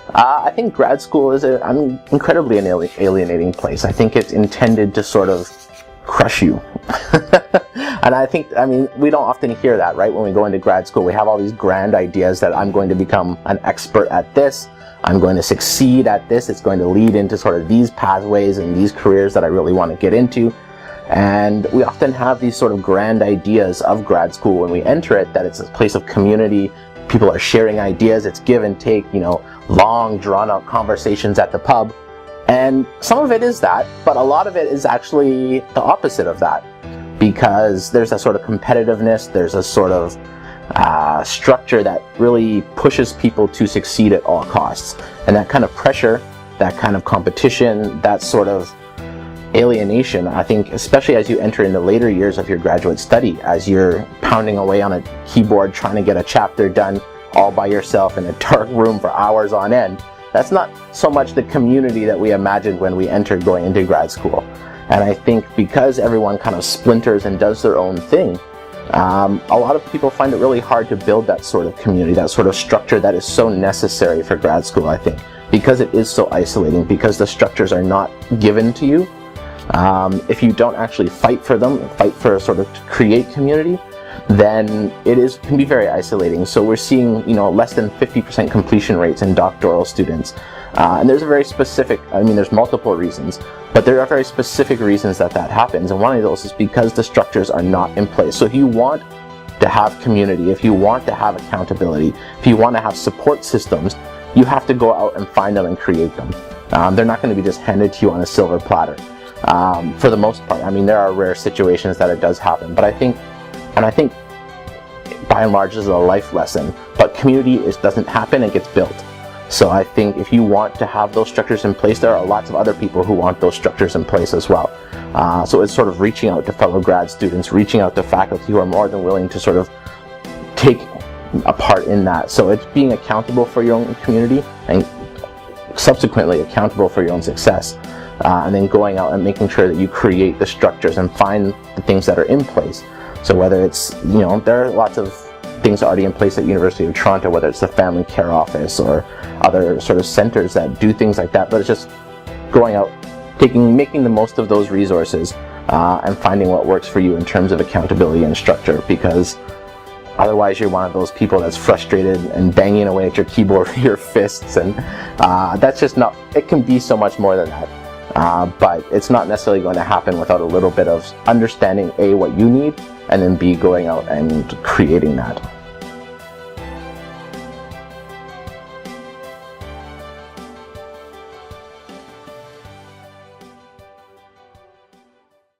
I think grad school is an incredibly alienating place. I think it's intended to sort of crush you. And I mean, we don't often hear that, right? When we go into grad school, we have all these grand ideas that I'm going to become an expert at this, I'm going to succeed at this, it's going to lead into sort of these pathways and these careers that I really want to get into. And we often have these sort of grand ideas of grad school when we enter it, that it's a place of community, people are sharing ideas, it's give and take, you know, long drawn out conversations at the pub. And some of it is that, but a lot of it is actually the opposite of that, because there's a sort of competitiveness, there's a sort of structure that really pushes people to succeed at all costs. And that kind of pressure, that kind of competition, that sort of alienation, I think, especially as you enter in the later years of your graduate study, as you're pounding away on a keyboard trying to get a chapter done all by yourself in a dark room for hours on end, that's not so much the community that we imagined when we entered going into grad school. And I think because everyone kind of splinters and does their own thing, a lot of people find it really hard to build that sort of community, that sort of structure that is so necessary for grad school, I think, because it is so isolating, because the structures are not given to you. If you don't actually fight for them, fight for sort of to create community, then it can be very isolating. So we're seeing, you know, less than 50% completion rates in doctoral students. And there's a very specific, I mean, there's multiple reasons, but there are very specific reasons that happens. And one of those is because the structures are not in place. So if you want to have community, if you want to have accountability, if you want to have support systems, you have to go out and find them and create them. They're not going to be just handed to you on a silver platter. For the most part. I mean, there are rare situations that it does happen, but I think by and large this is a life lesson, but community doesn't happen, it gets built. So I think if you want to have those structures in place, there are lots of other people who want those structures in place as well. So it's sort of reaching out to fellow grad students, reaching out to faculty who are more than willing to sort of take a part in that. So it's being accountable for your own community and subsequently accountable for your own success. And then going out and making sure that you create the structures and find the things that are in place. So whether it's, you know, there are lots of things already in place at University of Toronto, whether it's the Family Care Office or other sort of centers that do things like that, but it's just going out, making the most of those resources and finding what works for you in terms of accountability and structure, because otherwise you're one of those people that's frustrated and banging away at your keyboard with your fists, and that's just not, it can be so much more than that. But it's not necessarily going to happen without a little bit of understanding A, what you need, and then B, going out and creating that.